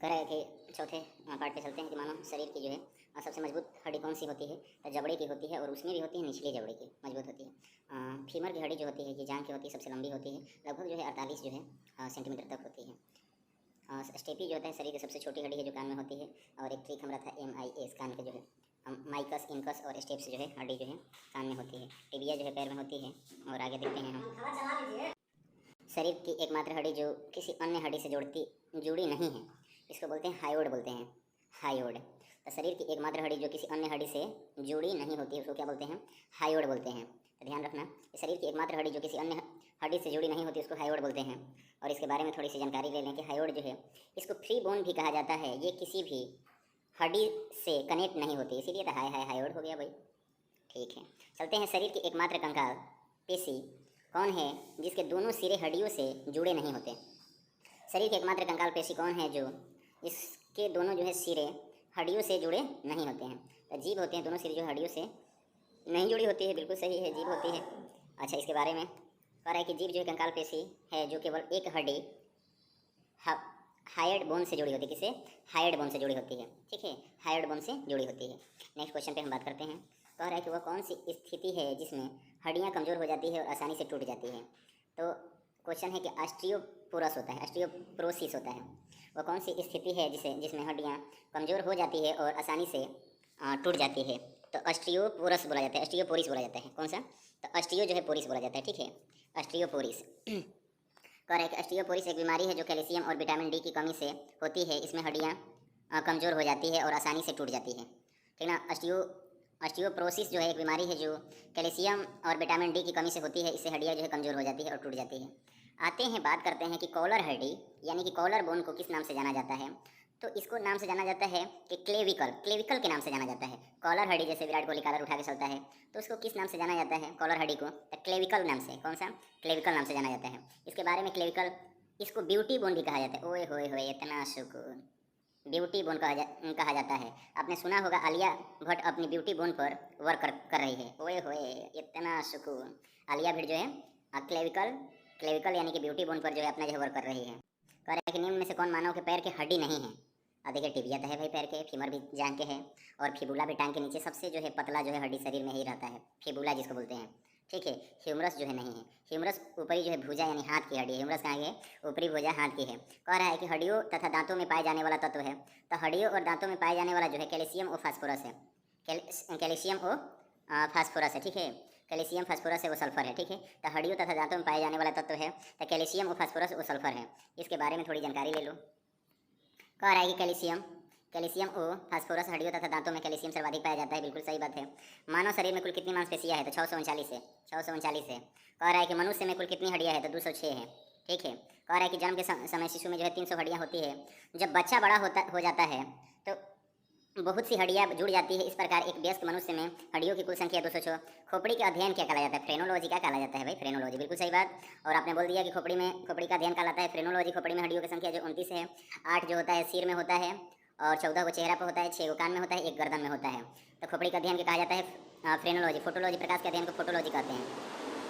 कह रहा है कि चौथे पार्ट पे चलते हैं कि मानव शरीर की जो है सबसे मजबूत हड्डी कौन सी होती है। तो जबड़े की होती है और उसमें भी होती है निचली जबड़े की मजबूत होती है। फीमर की हड्डी जो होती है ये जांघ की होती है, सबसे लंबी होती है, लगभग जो है 48 जो है सेंटीमीटर तक होती है। स्टेपी जो होता है शरीर की सबसे छोटी हड्डी है जो कान में होती है। और एक ट्रिक हमारा था MIS कान के जो है माइकस, इनकस और स्टेप्स जो है हड्डी जो है कान में होती है। टिबिया जो है पैर में होती है। और आगे देखते हैं हम शरीर की एकमात्र हड्डी जो किसी अन्य हड्डी से जुड़ी नहीं है, इसको बोलते हैं हायोड बोलते हैं, हायोड। तो शरीर की एकमात्र हड्डी जो किसी अन्य हड्डी से जुड़ी नहीं होती है उसको क्या बोलते हैं, हायोड बोलते हैं। तो ध्यान रखना, शरीर की एकमात्र हड्डी जो किसी अन्य हड्डी से जुड़ी नहीं होती उसको हायोड बोलते हैं। और इसके बारे में थोड़ी सी जानकारी ले लें कि हायोड जो है इसको फ्री बोन भी कहा जाता है। ये किसी भी हड्डी से कनेक्ट नहीं होती, इसीलिए तो हायोड हो गया भाई। ठीक है, चलते हैं शरीर की एकमात्र कंकाल पेशी कौन है जिसके दोनों सिरे हड्डियों से जुड़े नहीं होते। शरीर की एकमात्र कंकाल पेशी कौन है जो इसके दोनों जो है सिरे हड्डियों से जुड़े नहीं होते हैं। तो जीभ होते हैं, दोनों सिरे जो हड्डियों से नहीं जुड़ी होती है, बिल्कुल सही है, जीभ होती है। अच्छा, इसके बारे में कह रहा है कि जीभ जो है कंकाल पेशी है जो केवल एक हड्डी हायर्ड बोन से जुड़ी होती है। किसे? हायर्ड बोन से जुड़ी होती है। ठीक है, हायर्ड बोन से जुड़ी होती है। नेक्स्ट क्वेश्चन पे हम बात करते हैं। कह रहा है कि वह कौन सी स्थिति है जिसमें हड्डियां कमज़ोर हो जाती है और आसानी से टूट जाती है। तो क्वेश्चन है कि ऑस्टियोपोरोसिस होता है, ऑस्टियोपोरोसिस होता है। वह कौन सी स्थिति है जिसमें हड्डियां कमज़ोर हो जाती है और आसानी से टूट जाती है। तो ऑस्टियोपोरोसिस बोला जाता है, ऑस्टियोपोरिस बोला जाता है। कौन सा? तो ऑस्टियो जो है पोरिस बोला जाता है। ठीक है, ऑस्टियोपोरिस। कह रहा है कि ऑस्टियोपोरिस एक बीमारी है जो कैल्शियम और विटामिन डी की कमी से होती है। इसमें हड्डियाँ कमज़ोर हो जाती है और आसानी से टूट जाती है। ठीक ना, ऑस्टियोपोरोसिस जो है एक बीमारी है जो कैल्शियम और विटामिन डी की कमी से होती है। इससे हड्डियाँ जो है कमज़ोर हो जाती है और टूट जाती है। आते हैं, बात करते हैं कि कॉलर हड्डी यानी कि कॉलर बोन को किस नाम से जाना जाता है। तो इसको नाम से जाना जाता है कि क्लेविकल के नाम से जाना जाता है। कॉलर हड्डी जैसे विराट कोहली कॉलर उठा के चलता है, तो उसको किस नाम से जाना जाता है कॉलर हड्डी को? तो क्लेविकल नाम से। कौन सा? क्लेविकल नाम से जाना जाता है। इसके बारे में क्लेविकल, इसको ब्यूटी बोन भी कहा जाता है। ओए होए होए, इतना सुकून, ब्यूटी बोन कहा जाता है। आपने सुना होगा आलिया भट्ट अपनी ब्यूटी बोन पर वर्क कर रही है। ओए होए, इतना सुकून। आलिया भट्ट जो है क्लेविकल यानी कि ब्यूटी बोन पर जो है अपना जो वर्क कर रही है। कह रहा है कि निम्न में से कौन मानव के पैर की हड्डी नहीं है। देखिए, टिबिया तो है भाई पैर के, फीमर भी जान के है, और फिबुला भी टांग के नीचे सबसे जो है पतला जो है हड्डी शरीर में ही रहता है, फिबुला जिसको बोलते हैं। ठीक है, ह्यूमरस जो है नहीं है। ह्यूमरस ऊपरी जो है भुजा यानी हाथ की हड्डी है। ह्यूमरस कहाँ है? ऊपरी भुजा हाथ की है। कह रहा है कि हड्डियों तथा दांतों में पाए जाने वाला तत्व है। तो हड्डियों और दांतों में पाए जाने वाला जो है कैल्शियम और फास्फोरस है। कैल्शियम और फास्फोरस है। ठीक है, कैल्शियम फास्फोरस है वो सल्फर है। ठीक है, तो हड्डियों तथा दांतों में पाए जाने वाला तत्व है तो कैल्शियम और फास्फोरस वो सल्फर है। इसके बारे में थोड़ी जानकारी ले लो। कह रहा है कि कैल्शियम और फास्फोरस हड्डियों तथा दांतों में कैल्शियम सर्वाधिक पाया जाता है। बिल्कुल सही बात है। मानव शरीर में कुल कितनी मांसपेशियां है? तो 639 है। 639 है। कह रहा है कि मनुष्य में कुल कितनी हड्डियां है? तो 206 है। ठीक है, कह रहा है कि जन्म के समय शिशु में जो है 300 हड्डियां होती है। जब बच्चा बड़ा हो जाता है तो बहुत सी हड्डियां जुड़ जाती है। इस प्रकार एक वयस्क मनुष्य में हड्डियों की कुल संख्या 206। खोपड़ी का अध्ययन क्या कहा जाता है? फ्रेनोलॉजी। क्या कहा जाता है भाई? फ्रेनोलॉजी। बिल्कुल सही बात। और आपने बोल दिया कि खोपड़ी का अध्ययन कहलाता है फ्रेनोलॉजी। खोपड़ी में हड्डियों की संख्या जो 29 है। 8 जो होता है सिर में होता है, और 14 को चेहरा पर होता है, 6 को कान में होता है, 1 गर्दन में होता है। तो खोपड़ी का अध्ययन क्या कहा जाता है? फ्रेनोलॉजी। फोटोलॉजी प्रकाश के अध्ययन को फोटोलॉजी कहते हैं।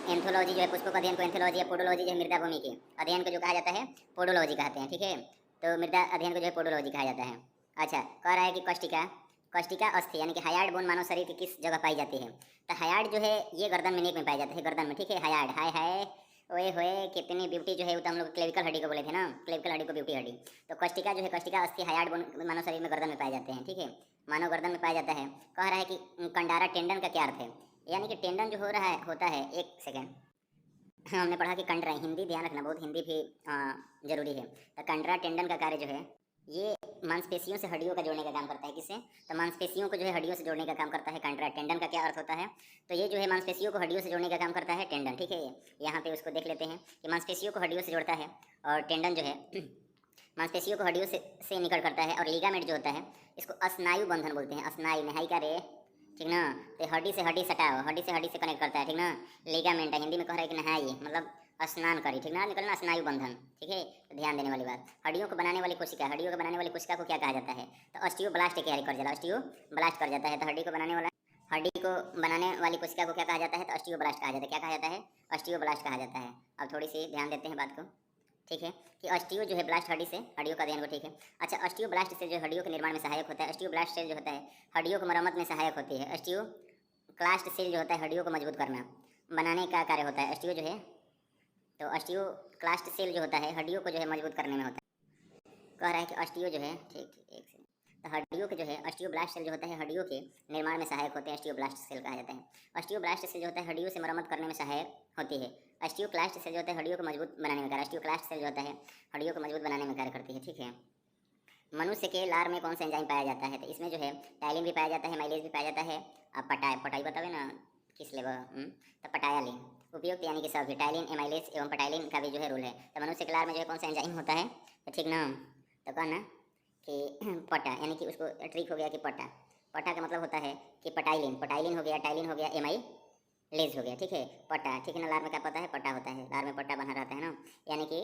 एंथोलॉजी जो है पुष्पों का अध्ययन को एंथोलॉजी है। पोडोलॉजी जो है मृदा भूमि के अध्ययन को जो कहा जाता है पोडोलॉजी कहते हैं। ठीक है, तो मृदा अध्ययन को जो है पोडोलॉजी कहा जाता है। अच्छा, कह रहा है कि कष्टिका अस्थि यानी कि हायार्ड बोन मानव शरीर की किस जगह पाई जाती है? तो हायार्ड जो है ये गर्दन में, नेक में पाई जाती है, गर्दन में। ठीक है, हायार्ड। हाय ओए होए, कितनी ब्यूटी जो है वो तो हम लोग क्लेविकल हड्डी को बोले थे ना, क्लेविकल हड्डी को ब्यूटी हड्डी। तो कष्टिका जो है, कष्टिका अस्थि हायार्ड बोन मानव शरीर में गर्दन में पाए जाते हैं। ठीक है, मानव गर्दन में पाया जाता है। कह रहा है कि कंडारा टेंडन का क्या अर्थ है? यानी कि टेंडन जो होता है, एक सेकेंड, हमने पढ़ा कि कंडरा, हिंदी ध्यान रखना, बहुत हिंदी भी जरूरी है। तो कंडरा टेंडन का कार्य जो है ये मांसपेशियों से हड्डियों का जोड़ने का काम करता है। किससे? तो मांसपेशियों को जो है हड्डियों से जोड़ने का काम करता है कंडरा। टेंडन का क्या अर्थ होता है? तो ये जो है मांसपेशियों को हड्डियों से जोड़ने का काम करता है टेंडन। ठीक है, यहाँ पे उसको देख लेते हैं कि मांसपेशियों को हड्डियों से जोड़ता है, और टेंडन जो है मांसपेशियों को हड्डियों से निकल करता है। और लिगामेंट जो होता है इसको स्नायु बंधन बोलते हैं। स्नायु नहाई का रे, ठीक ना, तो हड्डी से हड्डी सटाओ, हड्डी से हड्डी से कनेक्ट करता है। ठीक ना, लिगामेंट है, हिंदी में कह रहा है कि नहाई मतलब स्नान करी। ठीक ना, निकलना स्नायु बंधन। ठीक है, तो ध्यान देने वाली बात। हड्डियों को बनाने वाली कोशिका, हड्डियों को बनाने वाली कोशिका को क्या कहा जाता है? तो ऑस्टियोब्लास्ट तैयारी कर जाता, ऑस्टियोब्लास्ट कर जाता है। तो हड्डी को बनाने वाली कोशिका को क्या कहा जाता है? तो ऑस्टियोब्लास्ट कहा जाता है। क्या कहा जाता है? ऑस्टियोब्लास्ट कहा जाता है। अब थोड़ी सी ध्यान देते हैं बात को। ठीक है, कि ऑस्टियोब्लास्ट हड्डी से हड्डियों का अध्ययन को, ठीक है। अच्छा, ऑस्टियोब्लास्ट सेल जो हड्डियों के निर्माण में सहायक होता है, ऑस्टियोब्लास्ट सेल जो होता है हड्डियों को मरम्मत में सहायक होती है। ऑस्टियोक्लास्ट सेल जो होता है हड्डियों को मजबूत करना बनाने का कार्य होता है। ऑस्टियो जो है, तो ऑस्टियोक्लास्ट सेल जो होता है हड्डियों को जो है मजबूत करने में होता है। कह रहा है कि ऑस्टियो जो है, ठीक ठीक एक सेकंड, तो हड्डियों के जो है ऑस्टियोब्लास्ट सेल जो होता है हड्डियों के निर्माण में सहायक होते हैं, ऑस्टियोब्लास्ट सेल कहा जाता है। ऑस्टियोब्लास्ट सेल जो होता है हड्डियों से मरम्मत करने में सहायक होती है। ऑस्टियोक्लास्ट सेल जो होता है हड्डियों को मजबूत बनाने में कार्य, ऑस्टियोक्लास्ट सेल जो होता है हड्डियों को मजबूत बनाने में कार्य करती है, ठीक है। मनुष्य के लार में कौन सा एंजाइम पाया जाता है, तो इसमें जो है टाइलिन भी पाया जाता है, माइलेज भी पाया जाता है। अब पटाई बतावे ना किस लेवल, तो पटायालिन उपयुक्त यानी कि सभी टाइलिन, एमाइलेज एवं पटाइलिन का भी जो है रोल है। तो मनुष्य के लार में जो है कौन सा एंजाइम होता है, तो ठीक ना, तो कहना कि पटा, यानी कि उसको ट्रिक हो गया कि पटा, पटा का मतलब होता है कि पटाइलिन, पटाइलिन हो गया, टाइलिन हो गया, एमाइलेज हो गया, ठीक है। पटा, ठीक है ना, लार में क्या पता है, पटा होता है, लार में पट्टा बना रहता है ना, यानी कि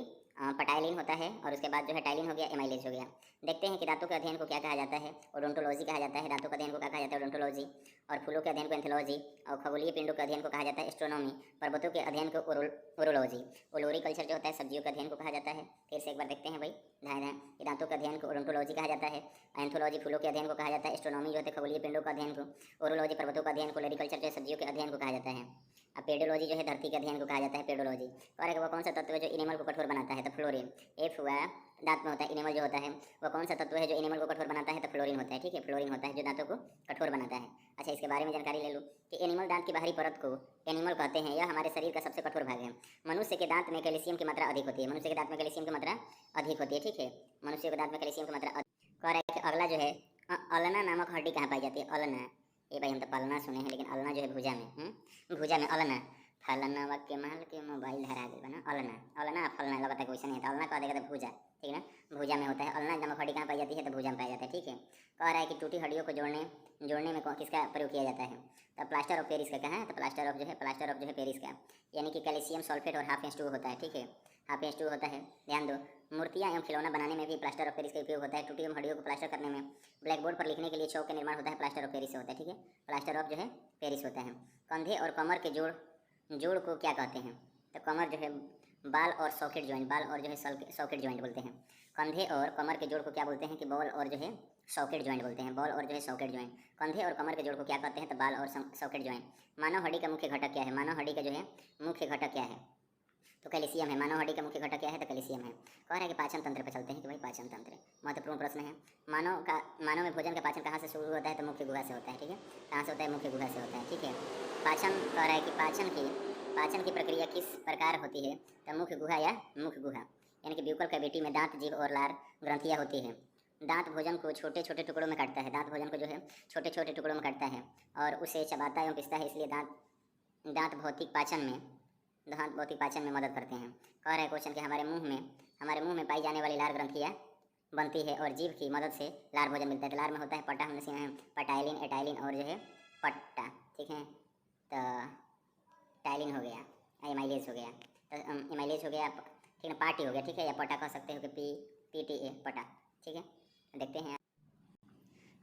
पटाइलिन होता है और उसके बाद जो है टाइलिन हो गया, एमाइलेज हो गया। देखते हैं कि दांतों के अध्ययन को क्या कहा जाता है, ओडोंटोलॉजी कहा जाता है। दांतों के अध्ययन को क्या कहा जाता है, ओडोंटोलॉजी। और फूलों के अध्ययन को एंथोलॉजी, और खगोलीय पिंडों के अध्ययन को कहा जाता है एस्ट्रोनॉमी। पर्वतों के अध्ययन को ओरोलॉजी। ओलोरिकल्चर जो होता है सब्जियों के अध्ययन को कहा जाता है। फिर से एक बार देखते हैं भाई, ध्यान दें कि दांतों के अध्ययन को ओडोंटोलॉजी कहा जाता है, एंथोलॉजी फूलों के अध्ययन को कहा जाता है, एस्ट्रोनॉमी जो होता है खगोलीय पिंडों का अध्ययन को, ओरोलॉजी पर्वतों का अध्ययन को, ओलोरिकल्चर जो है सब्जियों के अध्ययन को कहा जाता है। अब पेडोलॉजी जो है धरती के अध्ययन को कहा जाता है, पेडोलॉजी। और वह कौन सा तत्व है जो एनिमल को कठोर बनाता है, तो फ्लोरीन। एफ हुआ दांत में होता है, एनिमल जो होता है वह कौन सा तत्व है जो एनिमल को कठोर बनाता है, तो फ्लोरीन होता है, ठीक है। फ्लोरीन होता है जो दांतों को कठोर बनाता है। अच्छा, इसके बारे में जानकारी ले लूँ कि एनिमल दांत की बाहरी परत को एनिमल कहते हैं, यह हमारे शरीर का सबसे कठोर भाग है। मनुष्य के दांत में कैल्शियम की मात्रा अधिक होती है, मनुष्य के दांत में कैल्शियम की मात्रा अधिक होती है, ठीक है। मनुष्य के दांत में कैल्शियम की मात्रा कह रहा है कि अगला जो है अल्ना नामक हड्डी कहाँ पाई जाती है, अल्ना। ये भाई हम तो पलना सुने हैं, लेकिन अल्ना जो है भुजा में, भुजा में अल्ना। फलना वाक्य महल के मोबाइल हरा गई बना, अल्ना अल्ना फलना लगता है वैसे नहीं, तो अल्ना कह देगा तो भुजा, ठीक है ना, भुजा में होता है। अल्ना नामक हड्डी कहाँ पाई जाती है, तो भुजा में पाया जाता है, ठीक है। कह रहा है कि टूटी हड्डियों को जोड़ने में किसका प्रयोग किया जाता है, तो प्लास्टर ऑफ पेरिस का कहा है, तो प्लास्टर ऑफ जो है पेरिस का, यानी कि कैल्शियम सल्फेट और H2O होता है, ठीक है। H2O होता है, ध्यान दो। मूर्तियाँ एवं खिलौना बनाने में भी प्लास्टर ऑफ पेरिस का उपयोग होता है। टूटी एवं हड्डियों को प्लास्टर करने में, ब्लैक बोर्ड पर लिखने के लिए चौक का निर्माण होता है, प्लास्टर ऑफ पेरिस से होता है, ठीक है। प्लास्टर ऑफ जो है पेरिस होता है। कंधे और कमर के जोड़ को क्या कहते हैं, तो कमर जो है बाल और सॉकेट जॉइंट, बाल और जो है सॉकेट जॉइंट बोलते हैं। कंधे और कमर के जोड़ को क्या बोलते हैं, कि बॉल और जो है सॉकेट जॉइंट बोलते हैं, बॉल और जो है सॉकेट जॉइंट। कंधे और कमर के जोड़ को क्या कहते हैं, तो बाल और सॉकेट जॉइंट। मानव हड्डी का मुख्य घटक क्या है, मानव हड्डी का जो है मुख्य घटक क्या है, तो कैल्शियम है। मानव हड्डी का मुख्य घटक क्या है, तो कैल्शियम है। कह रहा है कि पाचन तंत्र पर चलते हैं कि भाई पाचन तंत्र महत्वपूर्ण प्रश्न है। मानव में भोजन का पाचन कहाँ से शुरू होता है, तो मुख्य गुहा से होता है, ठीक है। कहाँ से होता है, मुख्य गुहा से होता है, ठीक है। पाचन कह रहा है कि पाचन की प्रक्रिया किस प्रकार होती है, तो मुख्य गुहा या मुख्य गुहा, यानी कि ब्यूकल कैविटी में दांत, जीभ और लार ग्रंथियाँ होती हैं। दांत भोजन को छोटे छोटे टुकड़ों में काटता है, दांत भोजन को जो है छोटे छोटे टुकड़ों में काटता है और उसे चबाता एवं पिसता है, इसलिए दांत भौतिक पाचन में मदद करते हैं। कह रहा है क्वेश्चन कि हमारे मुंह में पाई जाने वाली लार ग्रंथियाँ बनती है और जीभ की मदद से लार भोजन मिलता है। तो लार में होता है पटा, हमने सुना है पटाइलिन, एटाइलिन और जो है पट्टा, ठीक है। तो टाइलिन हो गया, एमाइलेज हो गया, तो एमाइलेज हो गया, ठीक है, पार्टी हो गया, ठीक है, या पटा कह सकते हो कि PTA पटा, ठीक है। देखते हैं,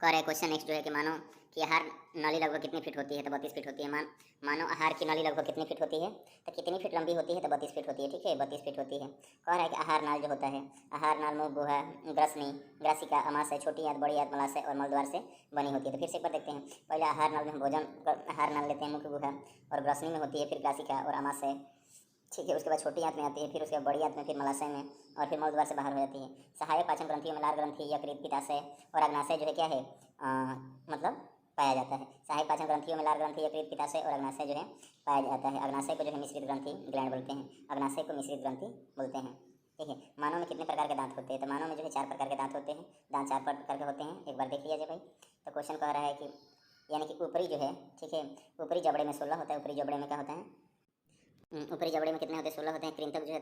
कह रहे क्वेश्चन नेक्स्ट जो है कि मानो कि आहार नाली लगभग कितनी फीट होती है, तो 32 फीट होती है। मानो आहार की नाली लगभग कितनी फीट होती है, तो कितनी फीट लंबी होती है, तो 32 फीट होती है, ठीक है, 32 फीट होती है। कह रहा है कि आहार नाल जो होता है, आहार नाल मुँह, गुहा, ग्रसनी, ग्रासिका, अमाशय, छोटी आंत, बड़ी आंत, मलाशय और मलद्वार से बनी होती है। तो फिर से एक बार देखते हैं, पहले आहार नाल में हम आहार नाल लेते हैं, मुख्य गुहा और ग्रसनी में होती है, फिर ग्रासिका और अमाशय, ठीक है। उसके बाद छोटी आंत में आती है, फिर उसके बाद बड़ी आंत में, फिर मलाशय में और फिर मलद्वार से बाहर हो जाती है। सहायक पाचन ग्रंथियों में लार ग्रंथि, यकृत, पित्ताशय और अग्नाशय जो है क्या है, मतलब पाया जाता है। सहायक पाचन ग्रंथियों में लार ग्रंथि, यकृत, पित्ताशय और अग्नाशय जो है पाया जाता है। अग्नाशय को जो है मिश्रित ग्रंथि ग्लैंड बोलते हैं, अग्नाशय को मिश्रित ग्रंथि बोलते हैं, ठीक है। मानव में कितने प्रकार के दांत होते हैं, तो मानव में जो है 4 प्रकार के दांत होते हैं, दांत 4 प्रकार के होते हैं। एक बार देख लीजिए भाई, तो क्वेश्चन कह रहा है कि यानी कि ऊपरी जो है, ठीक है, ऊपरी जबड़े में 16 होता है। ऊपरी जबड़े में क्या होता है, ऊपरी जबड़े में कितने होते हैं, 16 होते हैं। कृंतक जो है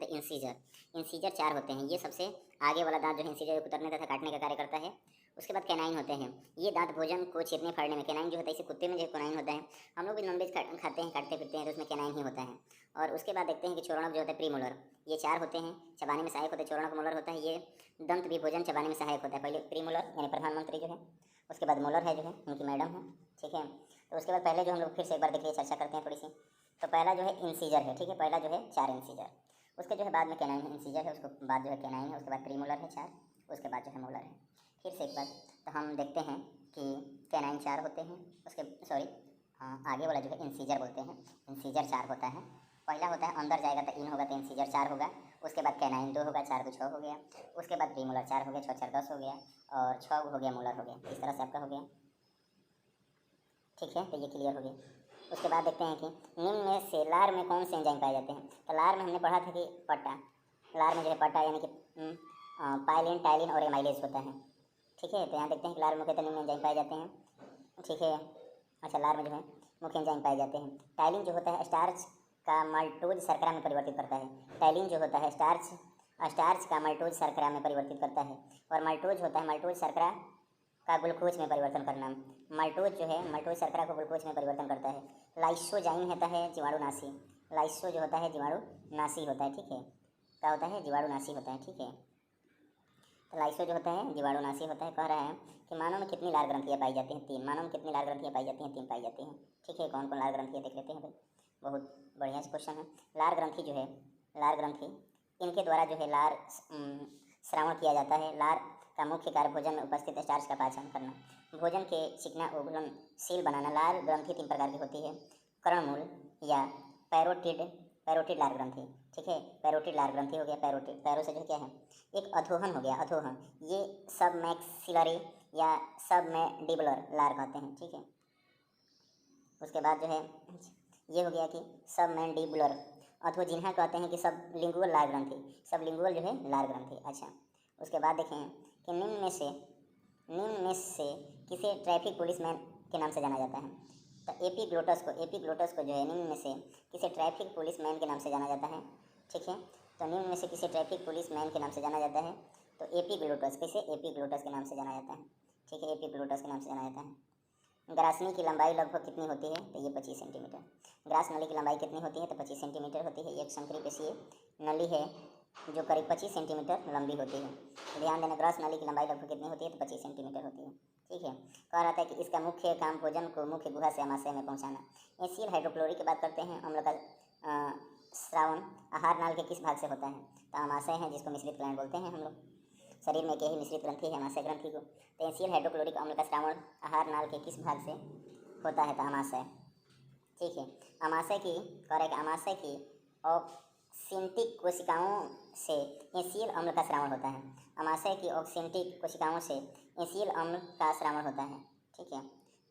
इंसीजर 4 होते हैं। ये सबसे आगे वाला दांत जो है इंसीजर कुतरने तथा काटने का कार्य करता है। उसके बाद कैनाइन होते हैं, ये दांत भोजन को चीरने फाड़ने में, कैनाइन जो होता है, इसे कुत्ते में जो कैनाइन होता है, हम लोग भी नॉनवेज खाते हैं, काटते फिरते हैं, तो उसमें कैनाइन ही होता है। और उसके बाद देखते हैं कि चोरणक जो होता है, प्रीमोलर, ये 4 होते हैं, चबाने में सहायक होते हैं। चोरणक मोलर होता है, ये दंत भी भोजन चबाने में सहायक होता है। पहले प्रीमोलर यानी प्रधानमंत्री जो है, उसके बाद मोलर है जो है उनकी मैडम है, ठीक है। तो उसके बाद पहले जो हम लोग फिर से एक बार देखिए चर्चा करते हैं थोड़ी सी। तो पहला जो है इंसीजर है, ठीक है, पहला जो है 4 इंसीजर। उसके जो है बाद में कैनाइन इंसीजर है, उसके बाद जो है कैनाइन है, उसके बाद प्रीमोलर है 4, उसके बाद जो है मोलर है। फिर से एक बार तो हम देखते हैं कि कैनाइन 4 होते हैं, उसके सॉरी आगे वाला जो है इंसीजर बोलते हैं, इंसीजर 4 होता है। पहला होता है अंदर जाएगा तो इन होगा तो इंसीजर 4 होगा, उसके बाद कैनाइन 2 होगा, 4 2 6 हो गया, उसके बाद प्रीमोलर 4 हो गया, 6 4 10 हो गया, और 6 हो गया मोलर हो गया। इस तरह से आपका हो गया, ठीक है। तो ये क्लियर हो गया। उसके बाद देखते हैं कि निम्न में से लार में कौन से एंजाइम पाए जाते हैं। तो लार में हमने पढ़ा था कि पट्टा, लार में जो है पट्टा यानी कि पाइलिन, टाइलिन और एमाइलेज होता है, ठीक है। तो यहाँ देखते हैं कि लार में मुख्यतः निम्न एंजाइम पाए जाते हैं, ठीक है। अच्छा, लार में जो है मुख्य एंजाइम पाए जाते हैं। टाइलिन जो होता है स्टार्च का माल्टोज शर्करा में परिवर्तित करता है। टाइलिन जो होता है स्टार्च का माल्टोज शर्करा में परिवर्तित करता है, और माल्टोज होता है माल्टोज शर्करा का ग्लूकोज में परिवर्तन करना। माल्टोज जो है माल्टोज शर्करा को ग्लूकोज में परिवर्तन करता है। लाइसोजाइम होता है जीवाणुनाशी, लाइसो जो होता है जीवाणुनाशी होता है, ठीक है। क्या होता है? जीवाणुनाशी होता है, ठीक है। तो लाइसो जो होता है जीवाणुनाशी होता है। कह रहा है कि मानव में कितनी लार ग्रंथियाँ पाई जाती हैं? 3। मानव में कितनी लार ग्रंथियाँ पाई जाती हैं? 3 पाई जाती हैं, ठीक है। कौन कौन लार ग्रंथियाँ देख लेते हैं भाई, बहुत बढ़िया से क्वेश्चन है। लार ग्रंथि जो है, लार ग्रंथि, इनके द्वारा जो है लार श्रावण किया जाता है। लार का मुख्य कार्य भोजन में उपस्थित स्टार्च का पाचन करना, भोजन के चिकना ओघलनशील बनाना। लार ग्रंथि 3 प्रकार की होती है, कर्णमूल या पैरोटिड लार ग्रंथि, ठीक है। पैरोटिड लार ग्रंथि हो गया, पैरो से जो क्या है एक अधोहन हो गया, अधोहन। ये सब मैक्सिलरी या सब मैंडिबुलर लार कहते हैं, ठीक है। उसके बाद जो है ये हो गया कि सब मैंडिबुलर, अथवा जिन्हें कहते हैं कि सब लिंगुअल लार ग्रंथि, सब लिंगुअल जो है लार ग्रंथि। अच्छा, उसके बाद देखें कि निम्न में से किसे ट्रैफिक पुलिसमैन के नाम से जाना जाता है। तो एपीग्लोटस को जो है निम्न में से किसे ट्रैफिक पुलिसमैन के नाम से जाना जाता है, ठीक है। तो निम्न में से किसे ट्रैफिक पुलिसमैन के नाम से जाना जाता है, तो एपीग्लोटस, किसे? एपीग्लोटस के नाम से जाना जाता है, ठीक है। एपीग्लोटस के नाम से जाना जाता है। ग्रासनी की लंबाई लगभग कितनी होती है? तो ये 25 सेंटीमीटर। ग्रास नली की लंबाई कितनी होती है? तो 25 सेंटीमीटर होती है। एक संकरीपेशीय नली है जो करीब 25 सेंटीमीटर लंबी होती है। ध्यान देना, ग्रास नली की लंबाई लगभग कितनी होती है? तो 25 सेंटीमीटर होती है, ठीक है। कह रहा था कि इसका मुख्य काम भोजन को मुख्य गुहा से आमाशय में पहुंचाना। एसियल हाइड्रोक्लोरिक की बात करते हैं। अम्ल का श्रावण आहार नाल के किस भाग से होता है? तो आमाशय है, जिसको मिश्रित ग्लैंड बोलते हैं हम लोग। शरीर में एक ही मिश्रित ग्रंथि है, आमाशय ग्रंथि को। तो एसियल हाइड्रोक्लोरिक अम्ल का श्रावण आहार नाल के किस भाग से होता है? तो आमाशय, ठीक है। आमाशय की कह रहा है कि आमाशय की ऑक्सिंटिक कोशिकाओं से एसियल अम्ल का श्रावण होता है। आमाशय की ऑक्सिंटिक कोशिकाओं से एसियल अम्ल का श्रावण होता है, ठीक है।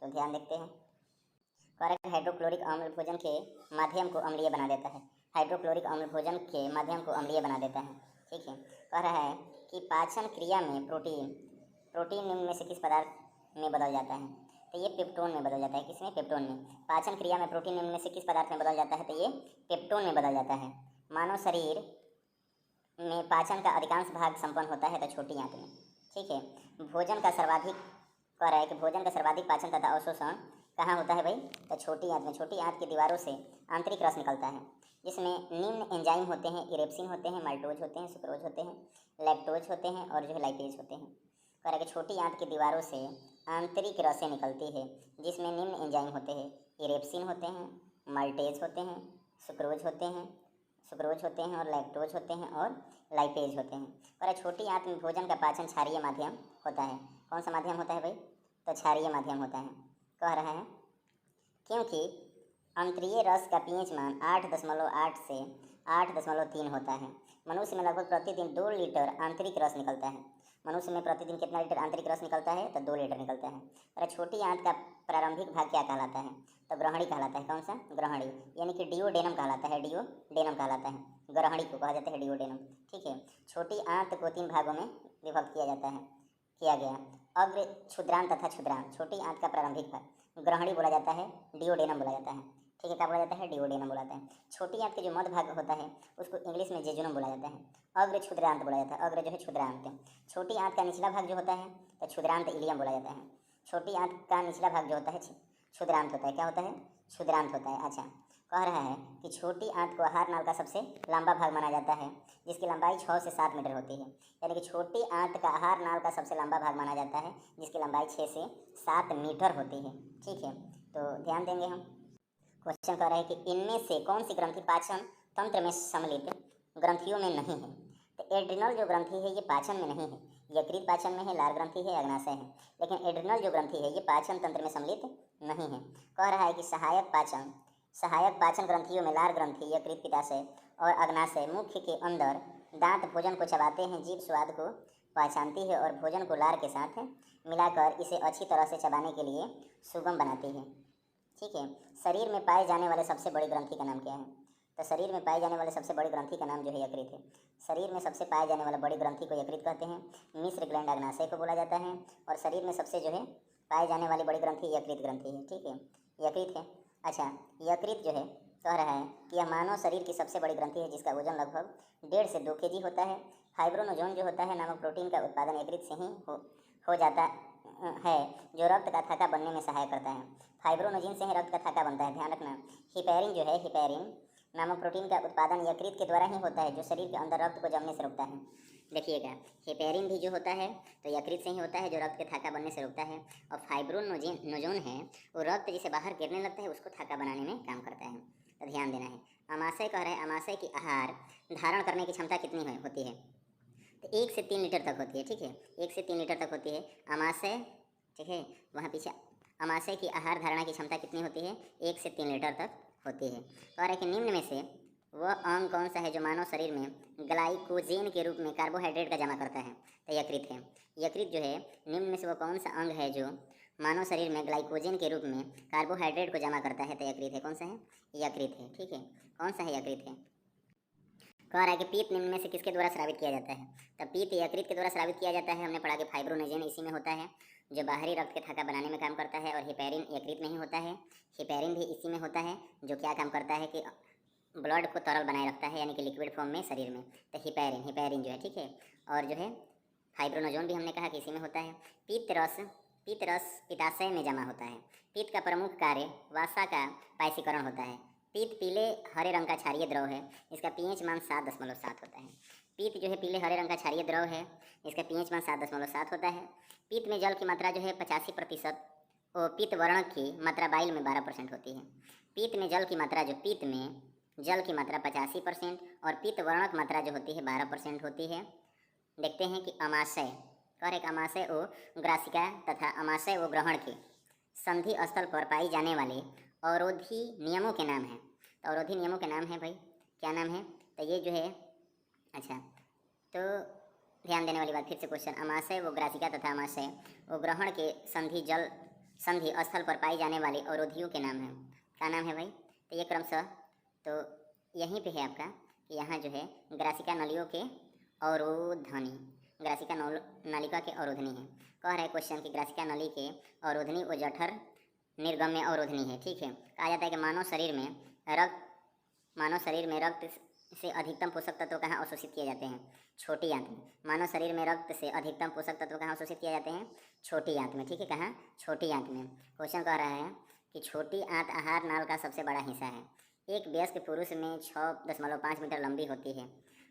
तो ध्यान देखते हैं। कह रहा है कि हाइड्रोक्लोरिक अम्ल भोजन के माध्यम को अम्लीय बना देता है। हाइड्रोक्लोरिक अम्ल भोजन के माध्यम को अम्लीय बना देता है, ठीक है। कह रहा है कि पाचन क्रिया में प्रोटीन निम्न में से किस पदार्थ में बदल जाता है? तो ये पेप्टोन में बदल जाता है। किसमें? पेप्टोन में। पाचन क्रिया में प्रोटीन निम्न में से किस पदार्थ में बदल जाता है? तो ये पेप्टोन में बदल जाता है। मानव शरीर में पाचन का अधिकांश भाग संपन्न होता है तो छोटी आंत में, ठीक है। भोजन का सर्वाधिक, कह रहा है कि भोजन का सर्वाधिक पाचन तथा अवशोषण कहाँ होता है भाई? तो छोटी आंत में। छोटी आंत की दीवारों से आंतरिक रस निकलता है, जिसमें निम्न एंजाइम होते हैं, इरेप्सिन होते हैं, माल्टोज होते हैं, सुक्रोज होते हैं, लैक्टोज होते हैं और जो है लाइपेज होते हैं। कह रहा है कि छोटी आंत की दीवारों से आंतरिक रसें निकलती है, जिसमें निम्न एंजाइम होते हैं, इरेप्सिन होते हैं, माल्टेज होते हैं, सुक्रोज होते हैं और लैक्टोज होते हैं और लाइपेज होते हैं। और छोटी आंत में भोजन का पाचन क्षारीय माध्यम होता है। कौन सा माध्यम होता है भाई? तो क्षारीय माध्यम होता है। कह रहा है क्योंकि अंतरीय रस का पीएच मान 8.8 से 8.3 होता है। मनुष्य में लगभग प्रतिदिन 2 लीटर आंतरिक रस निकलता है। मनुष्य में प्रतिदिन कितना लीटर आंतरिक रस निकलता है? तो 2 लीटर निकलता है। और छोटी आंत का प्रारंभिक भाग क्या कहलाता है? तो ग्रहणी कहलाता है। कौन सा? ग्रहणी, यानी कि डिओडेनम कहलाता है। डिओडेनम कहलाता है, ग्रहणी को कहा जाता है डिओडेनम, ठीक है। छोटी आंत को 3 भागों में विभक्त किया गया, अग्र, क्षुद्रांत तथा क्षुद्रांत। छोटी आंत का प्रारंभिक भाग ग्रहणी बोला जाता है, डिओडेनम बोला जाता है, ठीक है। क्या बोला जाता है? डिओडेनम बोला जाता है। छोटी आंत के जो मध्य भाग होता है उसको इंग्लिश में जेजुनम बोला जाता है। अग्र क्षुद्रांत बोला जाता है, अग्र जो है क्षुद्रांत। छोटी आंत का निचला भाग जो होता है तो क्षुद्रांत इलियम बोला जाता है। छोटी आंत का निचला भाग जो होता है क्षुद्रांत होता है। क्या होता है? क्षुद्रांत होता है। अच्छा, कह रहा है कि छोटी आंत को आहार नाल का सबसे लंबा भाग माना जाता है, जिसकी लंबाई 6 से 7 मीटर होती है। यानी कि छोटी आंत का आहार नाल का सबसे लंबा भाग माना जाता है, जिसकी लंबाई 6 से 7 मीटर होती है, ठीक है। तो ध्यान देंगे हम। क्वेश्चन कह रहा है कि इनमें से कौन सी ग्रंथि पाचन तंत्र में सम्मिलित ग्रंथियों में नहीं है। तो एड्रिनल जो ग्रंथि है ये पाचन में नहीं है, यकृत पाचन में है, लार ग्रंथि है, अग्नाशय है। लेकिन एड्रिनल जो ग्रंथि है ये पाचन तंत्र में सम्मिलित नहीं है। कह रहा है कि सहायक पाचन ग्रंथियों में लार ग्रंथि, यकृत, पित्ताशय और अग्नाशय मुख्य के अंदर दांत भोजन को चबाते हैं, जीभ स्वाद को पहचानती है और भोजन को लार के साथ मिलाकर इसे अच्छी तरह से चबाने के लिए सुगम बनाती है। ठीक है। शरीर में पाए जाने वाले सबसे बड़ी ग्रंथि का नाम क्या है? तो शरीर में पाए जाने वाले सबसे बड़ी ग्रंथि का नाम जो है यकृत है। शरीर में सबसे पाए जाने वाला बड़ी ग्रंथि को यकृत कहते हैं। मिश्र ग्लैंड अग्नाशय को बोला जाता है। और शरीर में सबसे जो है पाए जाने वाली बड़ी ग्रंथि यकृत ग्रंथि है। ठीक है, यकृत है। अच्छा, यकृत जो है कह रहा है कि यह मानव शरीर की सबसे बड़ी ग्रंथि है जिसका वजन लगभग 1.5 से 2 kg होता है। फाइब्रोनोजोन जो होता है नामक प्रोटीन का उत्पादन यकृत से ही हो जाता है, जो रक्त का थाका बनने में सहायता करता है। फाइब्रोनोजिन से ही रक्त का थाका बनता है, ध्यान रखना। हिपैरिन जो है, हिपैरिन नामक प्रोटीन का उत्पादन यकृत के द्वारा ही होता है, जो शरीर के अंदर रक्त को जमने से रोकता है। देखिएगा, हिपैरिन भी जो होता है तो यकृत से ही होता है, जो रक्त के थाका बनने से रोकता है। और फाइब्रोनोजोन है वो रक्त जिसे बाहर गिरने लगता है उसको थाका बनाने में काम करता है। तो ध्यान देना है। अमाशय कह रहे हैं, अमाशय की आहार धारण करने की क्षमता कितनी होती है? तो 1 से 3 लीटर तक होती है। ठीक है, 1 से 3 लीटर तक होती है अमाशय। ठीक है, वहाँ पीछे अमाशय की आहार धारणा की क्षमता कितनी होती है? 1 से 3 लीटर तक होती है। कह रहे कि निम्न में से वह अंग कौन सा है जो मानव शरीर में ग्लाइकोजेन के रूप में कार्बोहाइड्रेट का जमा करता है? तो यकृत है। यकृत जो है निम्न में से वह कौन सा अंग है जो मानव शरीर में ग्लाइकोजेन के रूप में कार्बोहाइड्रेट को जमा करता है? तो यकृत है। कौन सा है? यकृत है। ठीक है, कौन सा है? यकृत है। कह रहा है कि पीत निम्न में से किसके द्वारा स्रावित किया जाता है? तब पीत यकृत के द्वारा स्रावित किया जाता है। हमने पढ़ा कि फाइब्रोनोजेन इसी में होता है जो बाहरी रक्त के थाका बनाने में काम करता है, और हिपैरिन यकृत में ही होता है। हिपैरिन भी इसी में होता है जो क्या काम करता है कि ब्लड को तरल बनाए रखता है, यानी कि लिक्विड फॉर्म में शरीर में। तो हिपैरिन जो है, ठीक है। और जो है फाइब्रोनोजोन भी हमने कहा कि इसी में होता है। पित्त रस पित्ताशय में जमा होता है। पित्त का प्रमुख कार्य वसा का पायसीकरण होता है। पित्त पीले हरे रंग का क्षारीय द्रव है, इसका pH मान 7.7 होता है। पित्त जो है पीले हरे रंग का क्षारीय द्रव है, इसका pH मान 7.7 होता है। पित्त में जल की मात्रा जो है 85%, और पित्त वर्ण की मात्रा बाइल में 12% होती है। पित्त में जल की मात्रा 85% और पित्त वर्णक मात्रा जो होती है 12% होती है। देखते हैं कि अमाशय और एक अमाशय ओ ग्रासिका तथा अमाशय ओ ग्रहण के संधि स्थल पर पाई जाने वाले अवरोधी नियमों के नाम हैं। तो अवरोधी नियमों के नाम है भाई, क्या नाम है? तो ये जो है, अच्छा, तो ध्यान देने वाली बात, फिर से क्वेश्चन, अमाशय व ग्रासिका तथा अमाशय व ग्रहण के संधि स्थल पर पाई जाने वाले अवरोधियों के नाम हैं। क्या नाम है भाई? तो ये क्रमशः तो यहीं पे है आपका कि यहाँ जो है ग्रासिका नलियों के अवरोधनी, ग्रासिका नालिका के अवरोधनी है। कह रहे क्वेश्चन कि ग्रासिका नली के अवरोधनी व जठर निर्गम्य अवरोधनी है। ठीक है, कहा जाता है कि मानव शरीर में रक्त से अधिकतम पोषक तत्व कहाँ अवशोषित किए जाते हैं? छोटी आंत में। मानव शरीर में रक्त से अधिकतम पोषक तत्व कहाँ अवशोषित किए जाते हैं? छोटी आंत में। ठीक है, कहाँ? छोटी आंत में। क्वेश्चन कह रहा है कि छोटी आंत आहार नाल का सबसे बड़ा हिस्सा है। एक वयस्क पुरुष में 6.5 मीटर लंबी होती है।